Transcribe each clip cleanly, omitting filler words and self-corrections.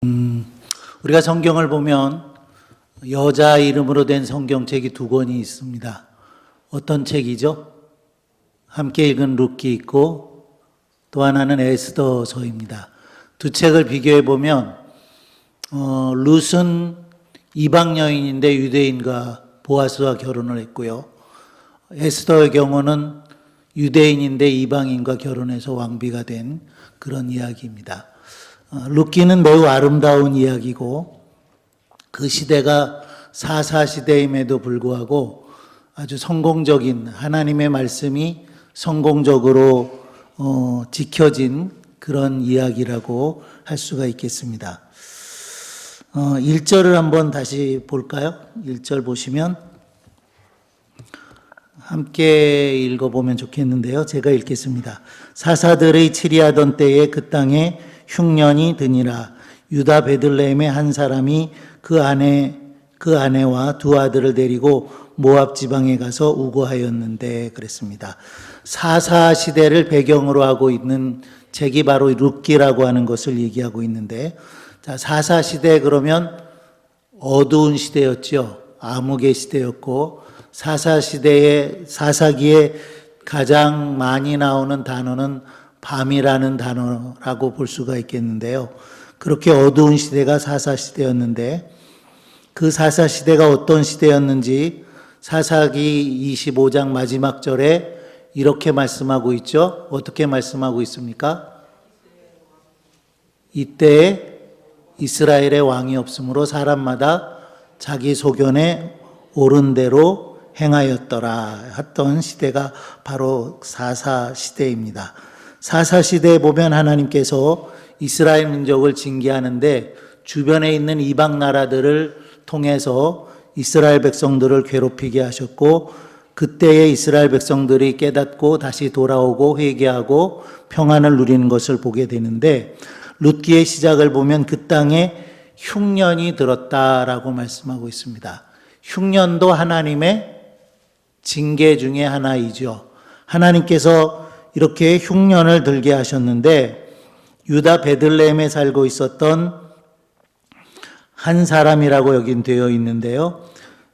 우리가 성경을 보면 여자 이름으로 된 성경책이 두 권이 있습니다. 어떤 책이죠? 함께 읽은 룻기 있고 또 하나는 에스더서입니다. 두 책을 비교해 보면 룻은 이방 여인인데 유대인과 보아스와 결혼을 했고요. 에스더의 경우는 유대인인데 이방인과 결혼해서 왕비가 된 그런 이야기입니다. 룻기는 매우 아름다운 이야기고 그 시대가 사사시대임에도 불구하고 아주 성공적인 하나님의 말씀이 성공적으로 지켜진 그런 이야기라고 할 수가 있겠습니다. 1절을 한번 다시 볼까요? 1절 보시면 함께 읽어보면 좋겠는데요. 제가 읽겠습니다. 사사들의 치리하던 때에 그 땅에 흉년이 드니라. 유다 베들레헴의 한 사람이 그 아내와 두 아들을 데리고 모압 지방에 가서 우거하였는데 그랬습니다. 사사 시대를 배경으로 하고 있는 책이 바로 룻기라고 하는 것을 얘기하고 있는데, 자, 사사 시대 그러면 어두운 시대였죠. 암흑의 시대였고, 사사 시대의 사사기에 가장 많이 나오는 단어는 밤이라는 단어라고 볼 수가 있겠는데요. 그렇게 어두운 시대가 사사시대였는데 그 사사시대가 어떤 시대였는지 사사기 25장 마지막 절에 이렇게 말씀하고 있죠. 어떻게 말씀하고 있습니까? 이때에 이스라엘의 왕이 없으므로 사람마다 자기 소견에 옳은 대로 행하였더라 했던 시대가 바로 사사시대입니다. 사사시대에 보면 하나님께서 이스라엘 민족을 징계하는데 주변에 있는 이방 나라들을 통해서 이스라엘 백성들을 괴롭히게 하셨고, 그때에 이스라엘 백성들이 깨닫고 다시 돌아오고 회개하고 평안을 누리는 것을 보게 되는데, 룻기의 시작을 보면 그 땅에 흉년이 들었다라고 말씀하고 있습니다. 흉년도 하나님의 징계 중에 하나이죠. 하나님께서 이렇게 흉년을 들게 하셨는데 유다 베들레헴에 살고 있었던 한 사람이라고 여긴 되어 있는데요.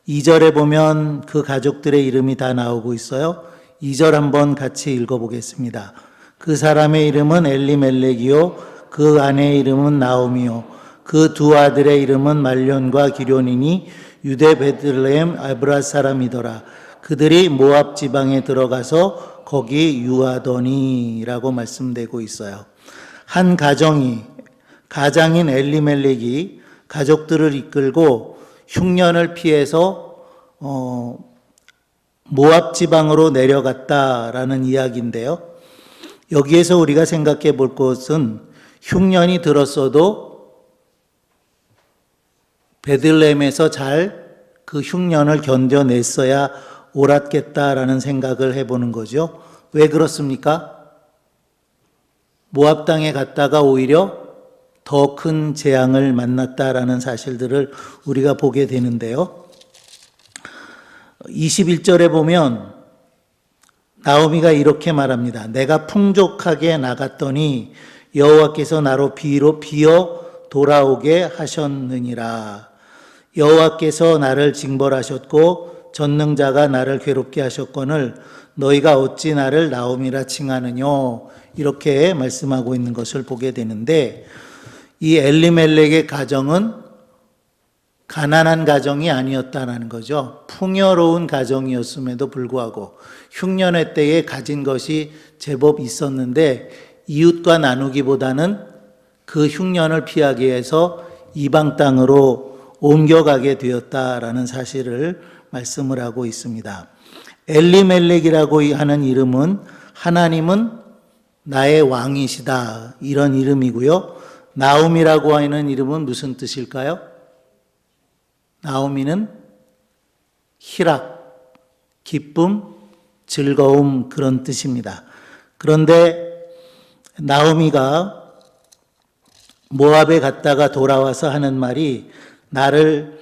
2절에 보면 그 가족들의 이름이 다 나오고 있어요. 2절 한번 같이 읽어보겠습니다. 그 사람의 이름은 엘리멜렉이요 그 아내의 이름은 나오미요 그 두 아들의 이름은 말련과 기련이니 유대 베들레헴 아브라 사람이더라. 그들이 모압 지방에 들어가서 거기 유하더니라고 말씀되고 있어요. 한 가장인 엘리멜렉이 가족들을 이끌고 흉년을 피해서 모압 지방으로 내려갔다라는 이야기인데요. 여기에서 우리가 생각해 볼 것은 흉년이 들었어도 베들레헴에서 잘 그 흉년을 견뎌냈어야 옳았겠다라는 생각을 해보는 거죠. 왜 그렇습니까? 모압 땅에 갔다가 오히려 더 큰 재앙을 만났다라는 사실들을 우리가 보게 되는데요. 21절에 보면 나오미가 이렇게 말합니다. 내가 풍족하게 나갔더니 여호와께서 나로 비어 돌아오게 하셨느니라. 여호와께서 나를 징벌하셨고 전능자가 나를 괴롭게 하셨거늘 너희가 어찌 나를 나오미라 칭하느뇨, 이렇게 말씀하고 있는 것을 보게 되는데, 이 엘리멜렉의 가정은 가난한 가정이 아니었다는 거죠. 풍요로운 가정이었음에도 불구하고 흉년의 때에 가진 것이 제법 있었는데 이웃과 나누기보다는 그 흉년을 피하기 위해서 이방 땅으로 옮겨가게 되었다라는 사실을 말씀을 하고 있습니다. 엘리멜렉이라고 하는 이름은 하나님은 나의 왕이시다, 이런 이름이고요. 나오미라고 하는 이름은 무슨 뜻일까요? 나오미는 희락, 기쁨, 즐거움, 그런 뜻입니다. 그런데 나오미가 모압에 갔다가 돌아와서 하는 말이 나를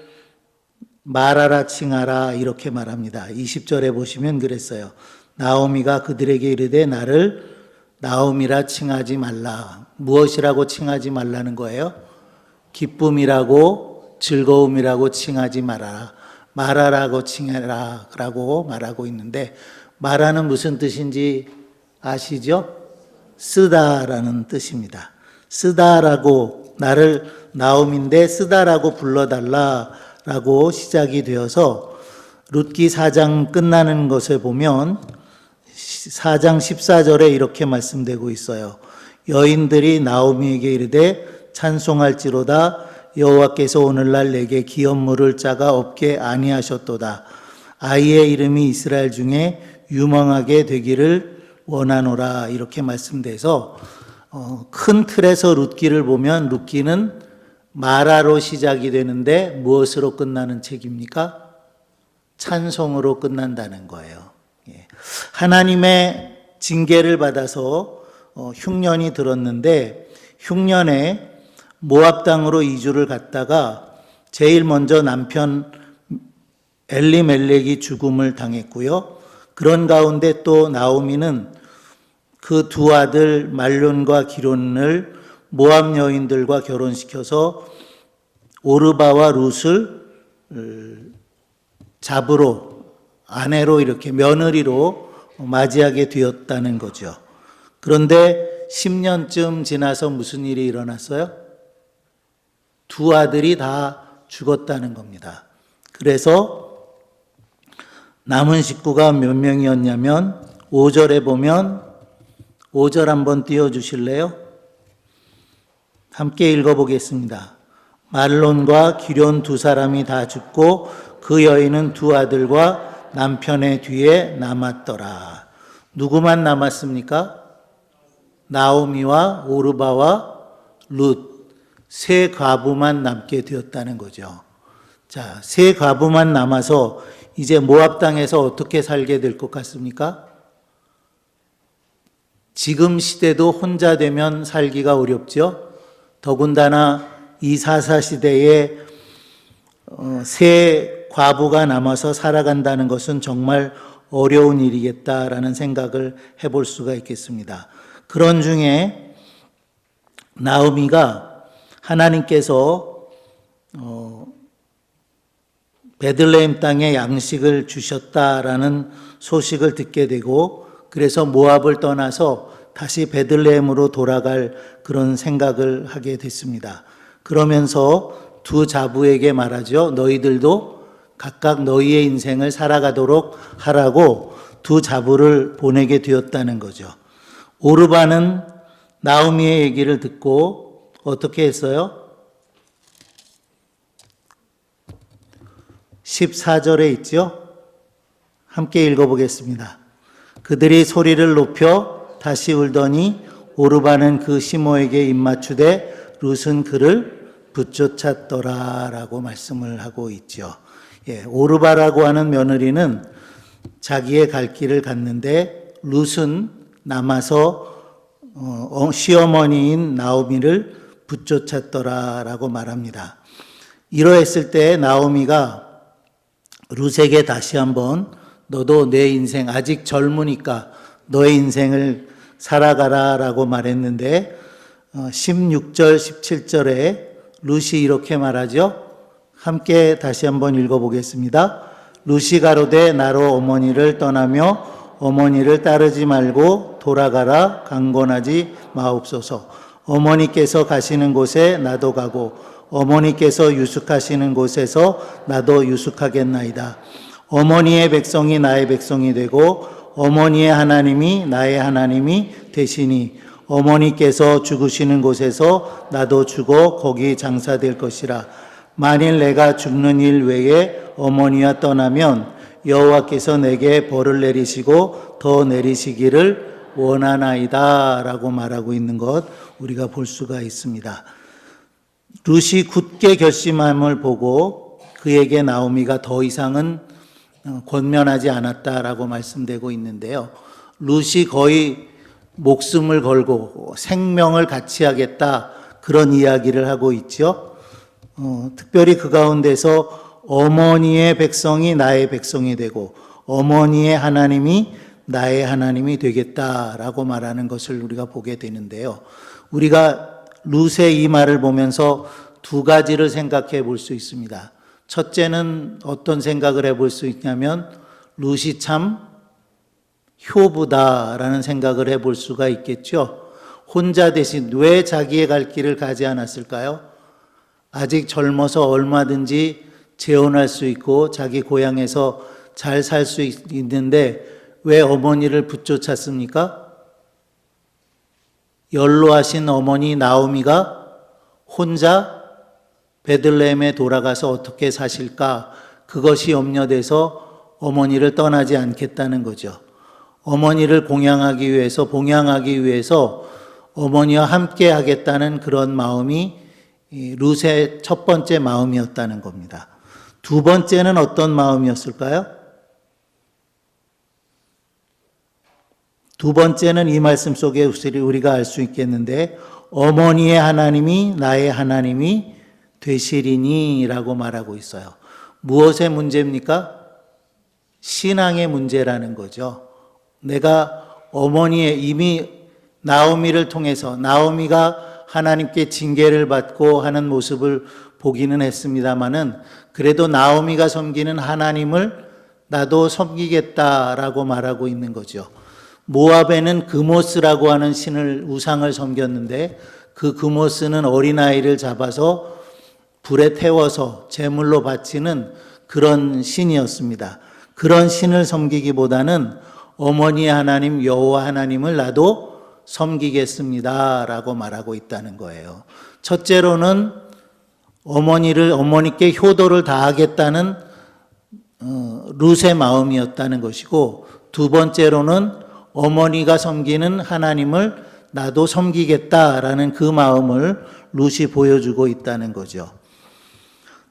말하라 칭하라 이렇게 말합니다. 20절에 보시면 그랬어요. 나오미가 그들에게 이르되 나를 나오미라 칭하지 말라. 무엇이라고 칭하지 말라는 거예요? 기쁨이라고 즐거움이라고 칭하지 말아라. 말하라고 칭하라라고 말하고 있는데, 말하는 무슨 뜻인지 아시죠? 쓰다라는 뜻입니다. 쓰다라고, 나를 나옴인데 쓰다라고 불러달라라고 시작이 되어서 룻기 4장 끝나는 것을 보면 4장 14절에 이렇게 말씀되고 있어요. 여인들이 나오미에게 이르되 찬송할지로다. 여호와께서 오늘날 내게 기업 물을 자가 없게 아니하셨도다. 아이의 이름이 이스라엘 중에 유명하게 되기를 원하노라. 이렇게 말씀돼서 큰 틀에서 룻기를 보면 룻기는 마라로 시작이 되는데 무엇으로 끝나는 책입니까? 찬송으로 끝난다는 거예요. 하나님의 징계를 받아서 흉년이 들었는데, 흉년에 모압 땅으로 이주를 갔다가 제일 먼저 남편 엘리멜렉이 죽음을 당했고요. 그런 가운데 또 나오미는 그 두 아들 말론과 기론을 모압 여인들과 결혼시켜서 오르바와 룻을 잡으러, 아내로, 이렇게 며느리로 맞이하게 되었다는 거죠. 그런데 10년쯤 지나서 무슨 일이 일어났어요? 두 아들이 다 죽었다는 겁니다. 그래서 남은 식구가 몇 명이었냐면 5절에 보면, 5절 한번 띄워주실래요? 함께 읽어보겠습니다. 말론과 기럨 두 사람이 다 죽고 그 여인은 두 아들과 남편의 뒤에 남았더라. 누구만 남았습니까? 나오미와 오르바와 룻, 세 과부만 남게 되었다는 거죠. 자, 세 과부만 남아서 이제 모압 땅에서 어떻게 살게 될 것 같습니까? 지금 시대도 혼자 되면 살기가 어렵죠. 더군다나 이 사사 시대에 세 과부가 남아서 살아간다는 것은 정말 어려운 일이겠다라는 생각을 해볼 수가 있겠습니다. 그런 중에 나오미가 하나님께서 베들레헴 땅에 양식을 주셨다라는 소식을 듣게 되고, 그래서 모압을 떠나서 다시 베들레헴으로 돌아갈 그런 생각을 하게 됐습니다. 그러면서 두 자부에게 말하죠. 너희들도 각각 너희의 인생을 살아가도록 하라고 두 자부를 보내게 되었다는 거죠. 오르바는 나오미의 얘기를 듣고 어떻게 했어요? 14절에 있죠? 함께 읽어보겠습니다. 그들이 소리를 높여 다시 울더니 오르바는 그 시모에게 입맞추되 룻은 그를 붙쫓았더라 라고 말씀을 하고 있죠. 오르바라고 하는 며느리는 자기의 갈 길을 갔는데 룻은 남아서 시어머니인 나오미를 붙쫓았더라 라고 말합니다. 이러했을 때 나오미가 룻에게 다시 한번 너도 내 인생 아직 젊으니까 너의 인생을 살아가라 라고 말했는데 16절 17절에 룻이 이렇게 말하죠. 함께 다시 한번 읽어보겠습니다. 룻이 가로되 나로 어머니를 떠나며 어머니를 따르지 말고 돌아가라 강권하지 마옵소서. 어머니께서 가시는 곳에 나도 가고 어머니께서 유숙하시는 곳에서 나도 유숙하겠나이다. 어머니의 백성이 나의 백성이 되고 어머니의 하나님이 나의 하나님이 되시니 어머니께서 죽으시는 곳에서 나도 죽어 거기 장사될 것이라. 만일 내가 죽는 일 외에 어머니와 떠나면 여호와께서 내게 벌을 내리시고 더 내리시기를 원하나이다 라고 말하고 있는 것 우리가 볼 수가 있습니다. 룻이 굳게 결심함을 보고 그에게 나오미가 더 이상은 권면하지 않았다라고 말씀되고 있는데요. 룻이 거의 목숨을 걸고 생명을 같이 하겠다 그런 이야기를 하고 있죠. 특별히 그 가운데서 어머니의 백성이 나의 백성이 되고 어머니의 하나님이 나의 하나님이 되겠다라고 말하는 것을 우리가 보게 되는데요. 우리가 룻의 이 말을 보면서 두 가지를 생각해 볼 수 있습니다. 첫째는 어떤 생각을 해볼 수 있냐면 룻이 참 효부다라는 생각을 해볼 수가 있겠죠. 혼자 대신 왜 자기의 갈 길을 가지 않았을까요? 아직 젊어서 얼마든지 재혼할 수 있고 자기 고향에서 잘 살 수 있는데 왜 어머니를 붙쫓았습니까? 연로하신 어머니 나오미가 혼자 베들레헴에 돌아가서 어떻게 사실까? 그것이 염려돼서 어머니를 떠나지 않겠다는 거죠. 어머니를 봉양하기 위해서 어머니와 함께 하겠다는 그런 마음이 룻의 첫 번째 마음이었다는 겁니다. 두 번째는 어떤 마음이었을까요? 두 번째는 이 말씀 속에 우리가 알 수 있겠는데 어머니의 하나님이 나의 하나님이 되시리니 라고 말하고 있어요. 무엇의 문제입니까? 신앙의 문제라는 거죠. 내가 어머니의 이미 나오미를 통해서 나오미가 하나님께 징계를 받고 하는 모습을 보기는 했습니다마는 그래도 나오미가 섬기는 하나님을 나도 섬기겠다라고 말하고 있는 거죠. 모압에는 그모스라고 하는 우상을 섬겼는데 그 그모스는 어린아이를 잡아서 불에 태워서 제물로 바치는 그런 신이었습니다. 그런 신을 섬기기보다는 어머니의 하나님 여호와 하나님을 나도 섬기겠습니다라고 말하고 있다는 거예요. 첫째로는 어머니께 효도를 다하겠다는 룻의 마음이었다는 것이고, 두 번째로는 어머니가 섬기는 하나님을 나도 섬기겠다라는 그 마음을 룻이 보여주고 있다는 거죠.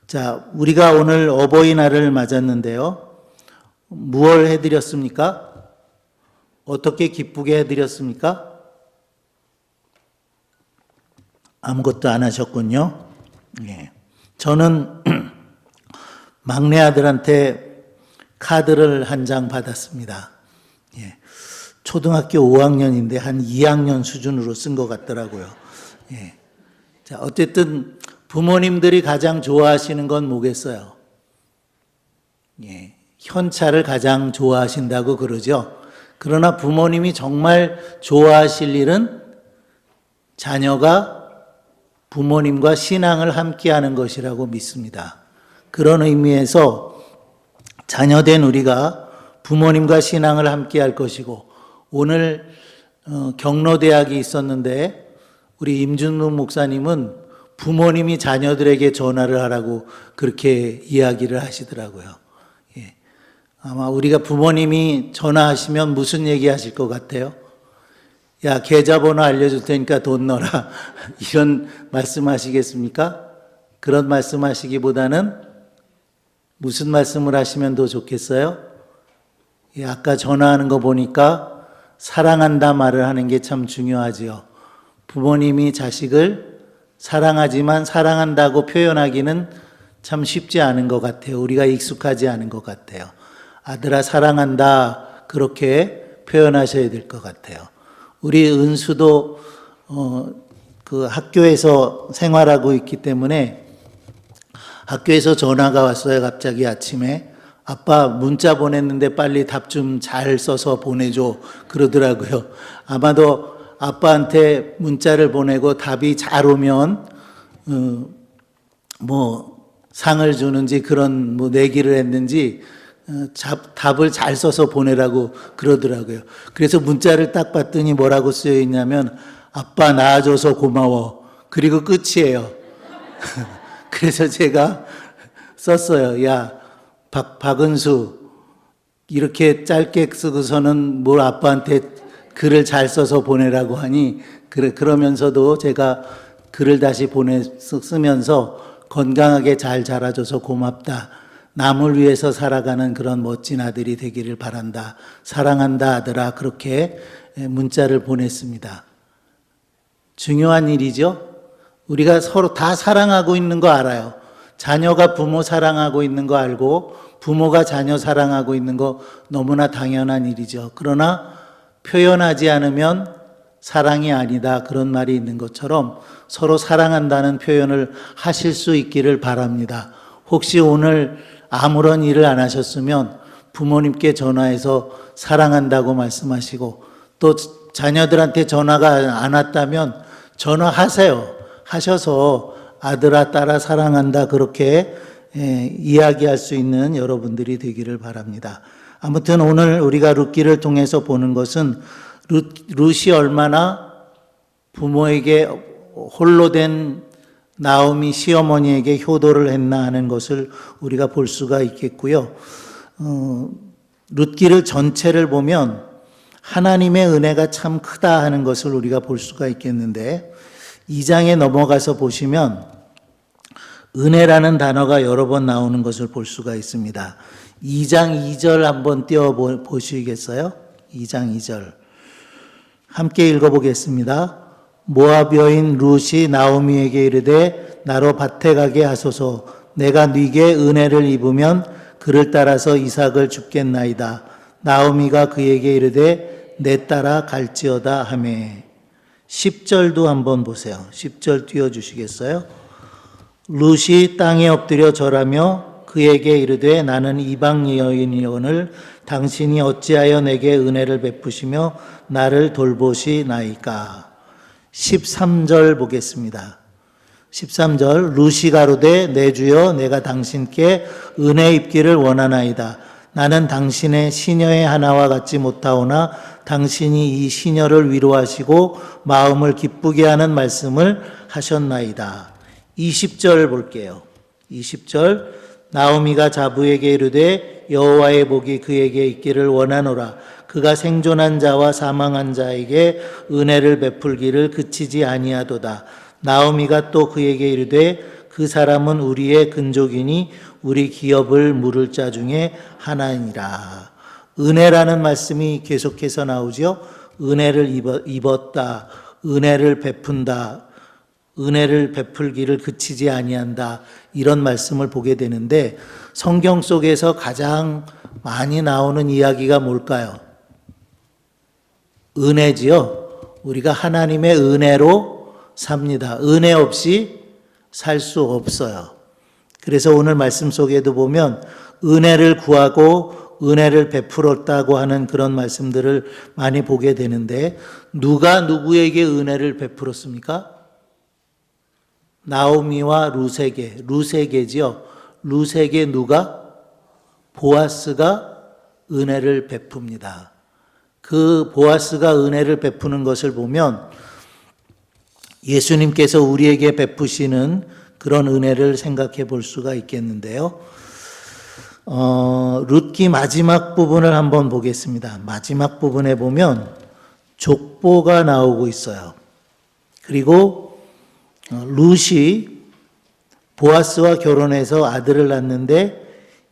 자, 우리가 오늘 어버이날을 맞았는데요. 무엇을 해드렸습니까? 어떻게 기쁘게 해드렸습니까? 아무것도 안 하셨군요. 예. 저는 막내 아들한테 카드를 한 장 받았습니다. 예. 초등학교 5학년인데 한 2학년 수준으로 쓴 것 같더라고요. 예. 자, 어쨌든 부모님들이 가장 좋아하시는 건 뭐겠어요? 예. 현찰을 가장 좋아하신다고 그러죠. 그러나 부모님이 정말 좋아하실 일은 자녀가 부모님과 신앙을 함께하는 것이라고 믿습니다. 그런 의미에서 자녀된 우리가 부모님과 신앙을 함께할 것이고, 오늘 경로대학이 있었는데 우리 임준무 목사님은 부모님이 자녀들에게 전화를 하라고 그렇게 이야기를 하시더라고요. 예. 아마 우리가 부모님이 전화하시면 무슨 얘기 하실 것 같아요? 야, 계좌번호 알려줄 테니까 돈 넣어라. 이런 말씀 하시겠습니까? 그런 말씀 하시기보다는 무슨 말씀을 하시면 더 좋겠어요? 예, 아까 전화하는 거 보니까 사랑한다 말을 하는 게 참 중요하지요. 부모님이 자식을 사랑하지만 사랑한다고 표현하기는 참 쉽지 않은 것 같아요. 우리가 익숙하지 않은 것 같아요. 아들아 사랑한다 그렇게 표현하셔야 될 것 같아요. 우리 은수도 그 학교에서 생활하고 있기 때문에 학교에서 전화가 왔어요. 갑자기 아침에 아빠 문자 보냈는데 빨리 답 좀 잘 써서 보내줘 그러더라고요. 아마도 아빠한테 문자를 보내고 답이 잘 오면 뭐 상을 주는지 그런 뭐 내기를 했는지 답을 잘 써서 보내라고 그러더라고요. 그래서 문자를 딱 봤더니 뭐라고 쓰여 있냐면 아빠 낳아줘서 고마워. 그리고 끝이에요. 그래서 제가 썼어요. 야, 박은수 이렇게 짧게 쓰고서는 뭘 아빠한테 글을 잘 써서 보내라고 하니 그러면서도 제가 글을 다시 쓰면서 건강하게 잘 자라줘서 고맙다. 남을 위해서 살아가는 그런 멋진 아들이 되기를 바란다. 사랑한다 아들아. 그렇게 문자를 보냈습니다. 중요한 일이죠. 우리가 서로 다 사랑하고 있는 거 알아요. 자녀가 부모 사랑하고 있는 거 알고 부모가 자녀 사랑하고 있는 거 너무나 당연한 일이죠. 그러나 표현하지 않으면 사랑이 아니다 그런 말이 있는 것처럼 서로 사랑한다는 표현을 하실 수 있기를 바랍니다. 혹시 오늘 아무런 일을 안 하셨으면 부모님께 전화해서 사랑한다고 말씀하시고, 또 자녀들한테 전화가 안 왔다면 전화하세요. 하셔서 아들아 딸아 사랑한다 그렇게 이야기할 수 있는 여러분들이 되기를 바랍니다. 아무튼 오늘 우리가 룻기를 통해서 보는 것은 룻이 얼마나 부모에게 홀로 된 나오미 시어머니에게 효도를 했나 하는 것을 우리가 볼 수가 있겠고요. 룻기를 전체를 보면 하나님의 은혜가 참 크다 하는 것을 우리가 볼 수가 있겠는데, 2장에 넘어가서 보시면 은혜라는 단어가 여러 번 나오는 것을 볼 수가 있습니다. 2장 2절 한번 띄워 보시겠어요? 2장 2절 함께 읽어보겠습니다. 모압 여인 룻이 나오미에게 이르되 나로 밭에 가게 하소서. 내가 네게 은혜를 입으면 그를 따라서 이삭을 줍겠나이다. 나오미가 그에게 이르되 내 따라 갈지어다 하매. 10절도 한번 보세요. 10절 띄워주시겠어요? 룻이 땅에 엎드려 절하며 그에게 이르되 나는 이방 여인이오늘 당신이 어찌하여 내게 은혜를 베푸시며 나를 돌보시나이까. 13절 보겠습니다. 13절 룻이 가로되 내 주여 내가 당신께 은혜 입기를 원하나이다. 나는 당신의 시녀의 하나와 같지 못하오나 당신이 이 시녀를 위로하시고 마음을 기쁘게 하는 말씀을 하셨나이다. 20절 볼게요. 20절 나오미가 자부에게 이르되 여호와의 복이 그에게 있기를 원하노라. 그가 생존한 자와 사망한 자에게 은혜를 베풀기를 그치지 아니하도다. 나오미가 또 그에게 이르되 그 사람은 우리의 근족이니 우리 기업을 물을 자 중에 하나이니라. 은혜라는 말씀이 계속해서 나오죠. 은혜를 입었다. 은혜를 베푼다. 은혜를 베풀기를 그치지 아니한다. 이런 말씀을 보게 되는데, 성경 속에서 가장 많이 나오는 이야기가 뭘까요? 은혜지요. 우리가 하나님의 은혜로 삽니다. 은혜 없이 살 수 없어요. 그래서 오늘 말씀 속에도 보면 은혜를 구하고 은혜를 베풀었다고 하는 그런 말씀들을 많이 보게 되는데, 누가 누구에게 은혜를 베풀었습니까? 나오미와 룻에게지요. 룻에게 누가? 보아스가 은혜를 베풉니다. 그 보아스가 은혜를 베푸는 것을 보면 예수님께서 우리에게 베푸시는 그런 은혜를 생각해 볼 수가 있겠는데요. 룻기 마지막 부분을 한번 보겠습니다. 마지막 부분에 보면 족보가 나오고 있어요. 그리고 룻이 보아스와 결혼해서 아들을 낳는데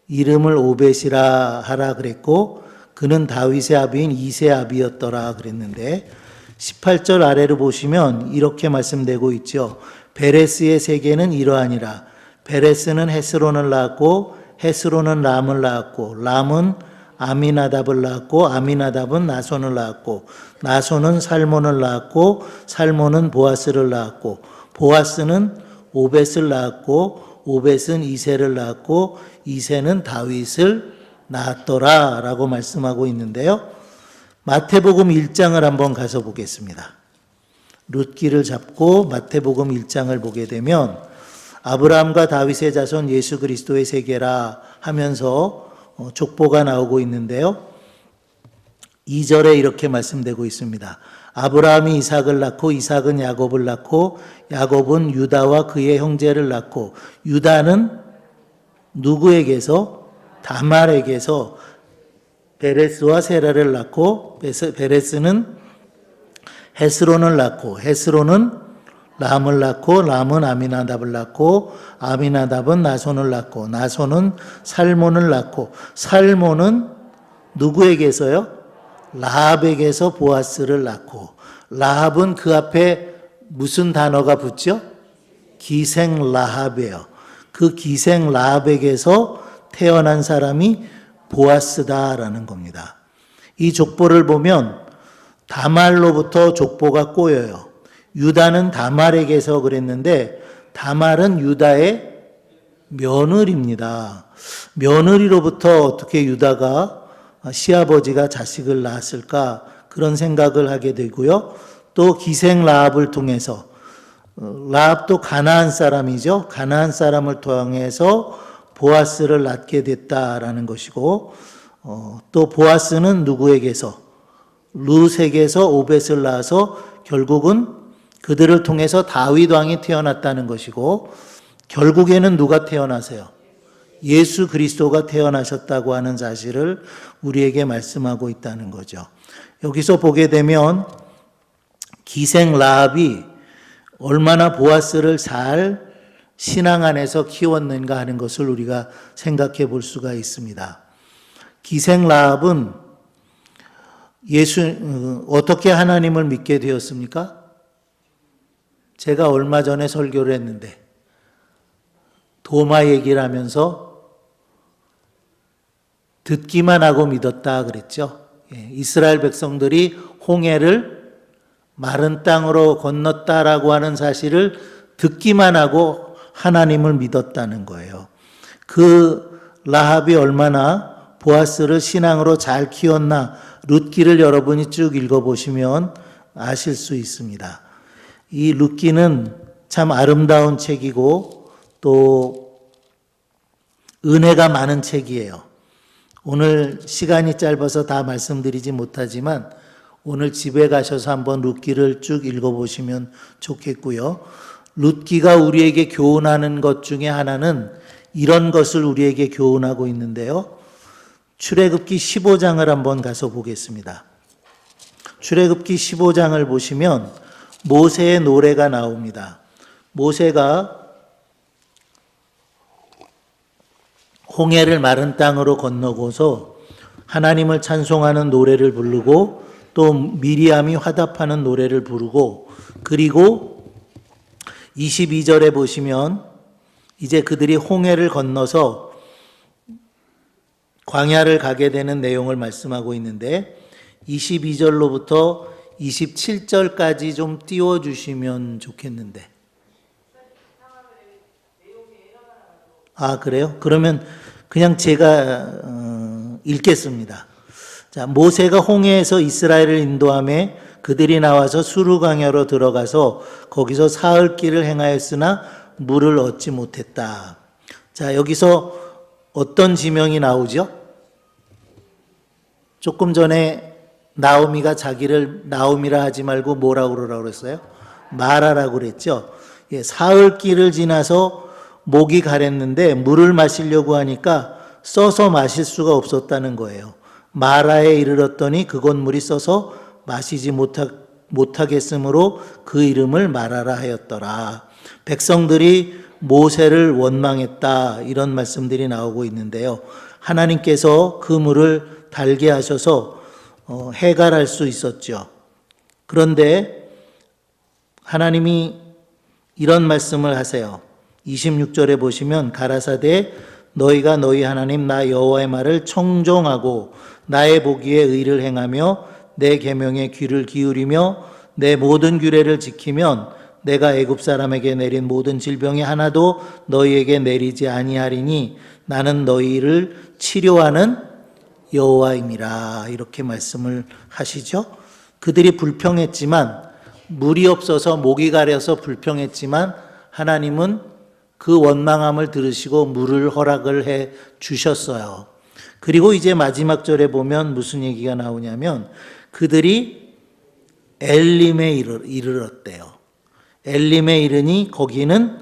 이름을 오벳이라 하라 그랬고, 그는 다윗의 아비인 이새의 아비였더라 그랬는데, 18절 아래로 보시면 이렇게 말씀되고 있죠. 베레스의 세계는 이러하니라. 베레스는 헤스론을 낳았고 헤스론은 람을 낳았고 람은 아미나답을 낳았고 아미나답은 나손을 낳았고 나손은 살몬을 낳았고 살몬은 보아스를 낳았고 보아스는 오벳을 낳았고 오벳은 이새를 낳았고 이새는 다윗을 낳았더라 라고 말씀하고 있는데요. 마태복음 1장을 한번 가서 보겠습니다. 룻기를 잡고 마태복음 1장을 보게 되면 아브라함과 다윗의 자손 예수 그리스도의 세계라 하면서 족보가 나오고 있는데요. 2절에 이렇게 말씀되고 있습니다. 아브라함이 이삭을 낳고 이삭은 야곱을 낳고 야곱은 유다와 그의 형제를 낳고 유다는 누구에게서? 다말에게서 베레스와 세라를 낳고 베레스는 헤스론을 낳고 헤스론은 람을 낳고 람은 아미나답을 낳고 아미나답은 나손을 낳고 나손은 살몬을 낳고 살몬은 누구에게서요? 라합에게서 보아스를 낳고 라합은 그 앞에 무슨 단어가 붙죠? 기생 라합이에요. 그 기생 라합에게서 태어난 사람이 보아스다라는 겁니다. 이 족보를 보면 다말로부터 족보가 꼬여요. 유다는 다말에게서 그랬는데 다말은 유다의 며느리입니다. 며느리로부터 어떻게 유다가 시아버지가 자식을 낳았을까 그런 생각을 하게 되고요. 또 기생 라합을 통해서 라합도 가나안 사람이죠. 가나안 사람을 통해서 보아스를 낳게 됐다라는 것이고 또 보아스는 누구에게서 룻에게서 오벳을 낳아서 결국은 그들을 통해서 다윗 왕이 태어났다는 것이고 결국에는 누가 태어나세요? 예수 그리스도가 태어나셨다고 하는 사실을 우리에게 말씀하고 있다는 거죠. 여기서 보게 되면 기생 라합이 얼마나 보아스를 잘 신앙 안에서 키웠는가 하는 것을 우리가 생각해 볼 수가 있습니다. 기생 라합은 어떻게 하나님을 믿게 되었습니까? 제가 얼마 전에 설교를 했는데 도마 얘기를 하면서 듣기만 하고 믿었다 그랬죠. 이스라엘 백성들이 홍해를 마른 땅으로 건넜다라고 하는 사실을 듣기만 하고 하나님을 믿었다는 거예요. 그 라합이 얼마나 보아스를 신앙으로 잘 키웠나 룻기를 여러분이 쭉 읽어보시면 아실 수 있습니다. 이 룻기는 참 아름다운 책이고 또 은혜가 많은 책이에요. 오늘 시간이 짧아서 다 말씀드리지 못하지만 오늘 집에 가셔서 한번 룻기를 쭉 읽어보시면 좋겠고요. 룻기가 우리에게 교훈하는 것 중에 하나는 이런 것을 우리에게 교훈하고 있는데요. 출애굽기 15장을 한번 가서 보겠습니다. 출애굽기 15장을 보시면 모세의 노래가 나옵니다. 모세가 홍해를 마른 땅으로 건너고서 하나님을 찬송하는 노래를 부르고 또 미리암이 화답하는 노래를 부르고 그리고 22절에 보시면 이제 그들이 홍해를 건너서 광야를 가게 되는 내용을 말씀하고 있는데 22절로부터 27절까지 좀 띄워주시면 좋겠는데. 아, 그래요? 그러면 그냥 제가 읽겠습니다. 자, 모세가 홍해에서 이스라엘을 인도하며 그들이 나와서 수르 광야로 들어가서 거기서 사흘 길을 행하였으나 물을 얻지 못했다. 자, 여기서 어떤 지명이 나오죠? 조금 전에 나오미가 자기를 나오미라 하지 말고 뭐라고 그러라고 그랬어요? 마라라고 그랬죠. 예, 사흘 길을 지나서 목이 가랬는데 물을 마시려고 하니까 써서 마실 수가 없었다는 거예요. 마라에 이르렀더니 그곳 물이 써서 마시지 못하겠으므로 그 이름을 마라라 하였더라. 백성들이 모세를 원망했다 이런 말씀들이 나오고 있는데요. 하나님께서 그 물을 달게 하셔서 해갈할 수 있었죠. 그런데 하나님이 이런 말씀을 하세요. 26절에 보시면 가라사대 너희가 너희 하나님 나 여호와의 말을 청종하고 나의 보기에 의를 행하며 내 계명에 귀를 기울이며 내 모든 규례를 지키면 내가 애굽 사람에게 내린 모든 질병이 하나도 너희에게 내리지 아니하리니 나는 너희를 치료하는 여호와임이라 이렇게 말씀을 하시죠. 그들이 불평했지만 물이 없어서 목이 가려서 불평했지만 하나님은 그 원망함을 들으시고 물을 허락을 해 주셨어요. 그리고 이제 마지막 절에 보면 무슨 얘기가 나오냐면 그들이 엘림에 이르렀대요. 엘림에 이르니 거기는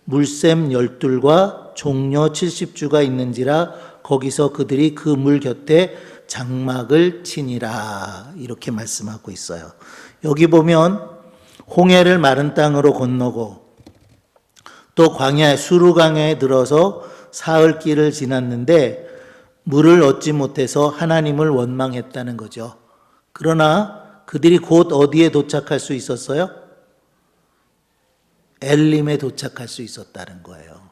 물샘 12과 종려 70주가 있는지라 거기서 그들이 그 물 곁에 장막을 치니라 이렇게 말씀하고 있어요. 여기 보면 홍해를 마른 땅으로 건너고 또 광야에 수르 광야에 들어서 사흘 길을 지났는데 물을 얻지 못해서 하나님을 원망했다는 거죠. 그러나 그들이 곧 어디에 도착할 수 있었어요? 엘림에 도착할 수 있었다는 거예요.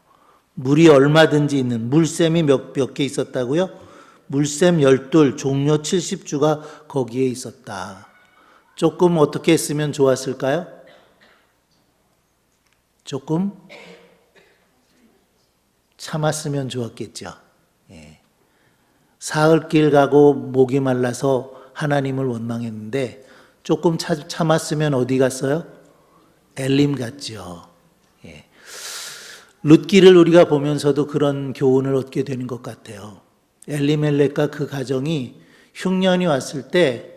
물이 얼마든지 있는 물샘이 몇 개 있었다고요? 물샘 12, 종려 70주가 거기에 있었다. 조금 어떻게 했으면 좋았을까요? 조금 참았으면 좋았겠죠. 예. 사흘길 가고 목이 말라서 하나님을 원망했는데 조금 참았으면 어디 갔어요? 엘림 갔죠. 예. 룻기를 우리가 보면서도 그런 교훈을 얻게 되는 것 같아요. 엘리멜렉과 그 가정이 흉년이 왔을 때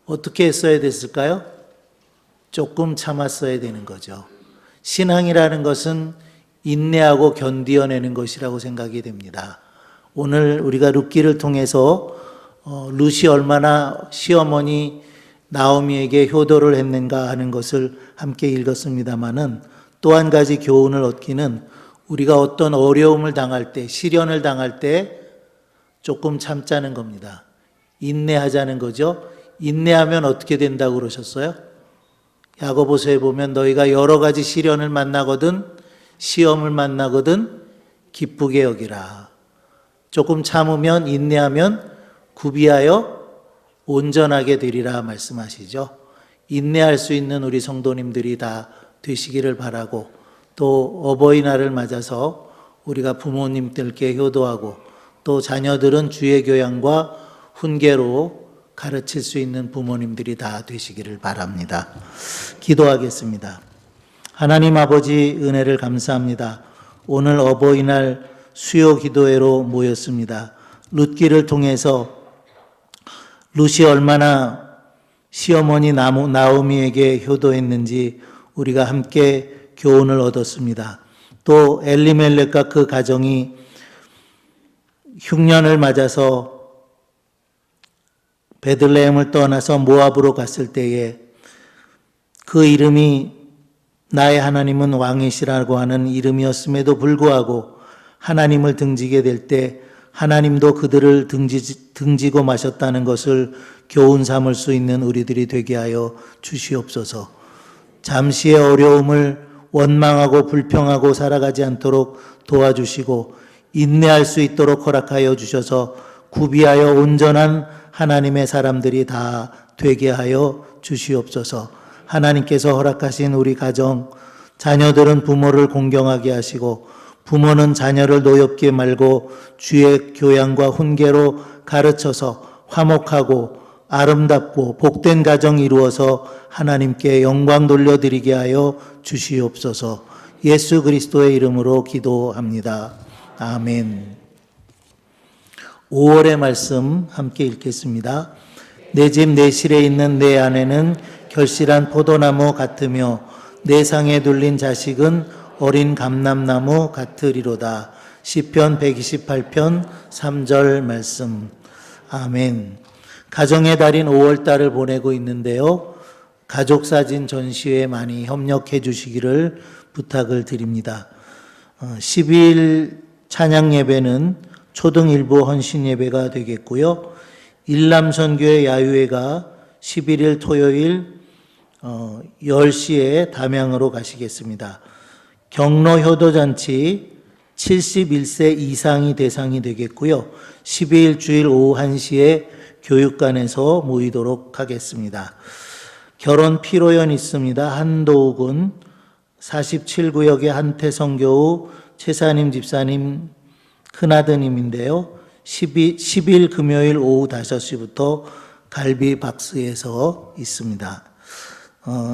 어떻게 했어야 됐을까요? 조금 참았어야 되는 거죠. 신앙이라는 것은 인내하고 견디어내는 것이라고 생각이 됩니다. 오늘 우리가 룻기를 통해서 룻이 얼마나 시어머니 나오미에게 효도를 했는가 하는 것을 함께 읽었습니다마는 또 한 가지 교훈을 얻기는 우리가 어떤 어려움을 당할 때, 시련을 당할 때 조금 참자는 겁니다. 인내하자는 거죠. 인내하면 어떻게 된다고 그러셨어요? 야고보서에 보면 너희가 여러 가지 시련을 만나거든 시험을 만나거든 기쁘게 여기라. 조금 참으면 인내하면 구비하여 온전하게 되리라 말씀하시죠. 인내할 수 있는 우리 성도님들이 다 되시기를 바라고 또 어버이날을 맞아서 우리가 부모님들께 효도하고 또 자녀들은 주의 교양과 훈계로 가르칠 수 있는 부모님들이 다 되시기를 바랍니다. 기도하겠습니다. 하나님 아버지 은혜를 감사합니다. 오늘 어버이날 수요 기도회로 모였습니다. 룻기를 통해서 룻이 얼마나 시어머니 나오미에게 효도했는지 우리가 함께 교훈을 얻었습니다. 또 엘리멜렉과 그 가정이 흉년을 맞아서 베들레헴을 떠나서 모압으로 갔을 때에 그 이름이 나의 하나님은 왕이시라고 하는 이름이었음에도 불구하고 하나님을 등지게 될 때 하나님도 그들을 등지고 마셨다는 것을 교훈 삼을 수 있는 우리들이 되게 하여 주시옵소서. 잠시의 어려움을 원망하고 불평하고 살아가지 않도록 도와주시고 인내할 수 있도록 허락하여 주셔서 구비하여 온전한 하나님의 사람들이 다 되게 하여 주시옵소서. 하나님께서 허락하신 우리 가정, 자녀들은 부모를 공경하게 하시고 부모는 자녀를 노엽게 말고 주의 교양과 훈계로 가르쳐서 화목하고 아름답고 복된 가정 이루어서 하나님께 영광 돌려드리게 하여 주시옵소서. 예수 그리스도의 이름으로 기도합니다. 아멘. 5월의 말씀 함께 읽겠습니다. 내 집 내실에 있는 내 아내는 결실한 포도나무 같으며 내 상에 둘린 자식은 어린 감람나무 같으리로다. 시편 128편 3절 말씀. 아멘. 가정의 달인 5월달을 보내고 있는데요. 가족사진 전시회에 많이 협력해 주시기를 부탁을 드립니다. 12일 찬양 예배는 초등 일부 헌신 예배가 되겠고요. 일남선교회 야유회가 11일 토요일 10시에 담양으로 가시겠습니다. 경로 효도잔치 71세 이상이 대상이 되겠고요. 12일 주일 오후 1시에 교육관에서 모이도록 하겠습니다. 결혼 피로연 있습니다. 한도욱은 47구역의 한태성교우 최사님 집사님 큰아드님인데요. 10일 금요일 오후 5시부터 갈비박스에서 있습니다.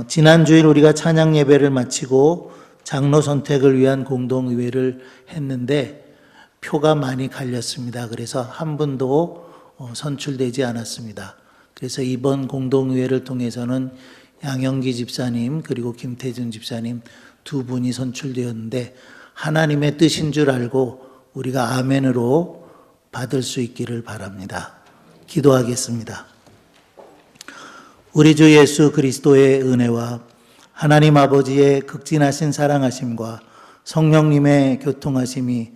지난주일 우리가 찬양 예배를 마치고 장로 선택을 위한 공동의회를 했는데 표가 많이 갈렸습니다. 그래서 한 분도 선출되지 않았습니다. 그래서 이번 공동의회를 통해서는 양영기 집사님 그리고 김태준 집사님 두 분이 선출되었는데 하나님의 뜻인 줄 알고 우리가 아멘으로 받을 수 있기를 바랍니다. 기도하겠습니다. 우리 주 예수 그리스도의 은혜와 하나님 아버지의 극진하신 사랑하심과 성령님의 교통하심이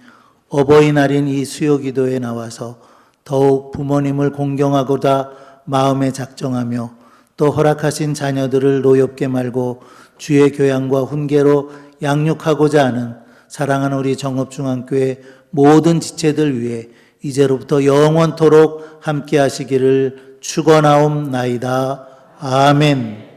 어버이날인 이 수요기도에 나와서 더욱 부모님을 공경하고자 마음에 작정하며 또 허락하신 자녀들을 노엽게 말고 주의 교양과 훈계로 양육하고자 하는 사랑하는 우리 정읍중앙교회 모든 지체들 위해 이제로부터 영원토록 함께 하시기를 축원하옵나이다. 아멘.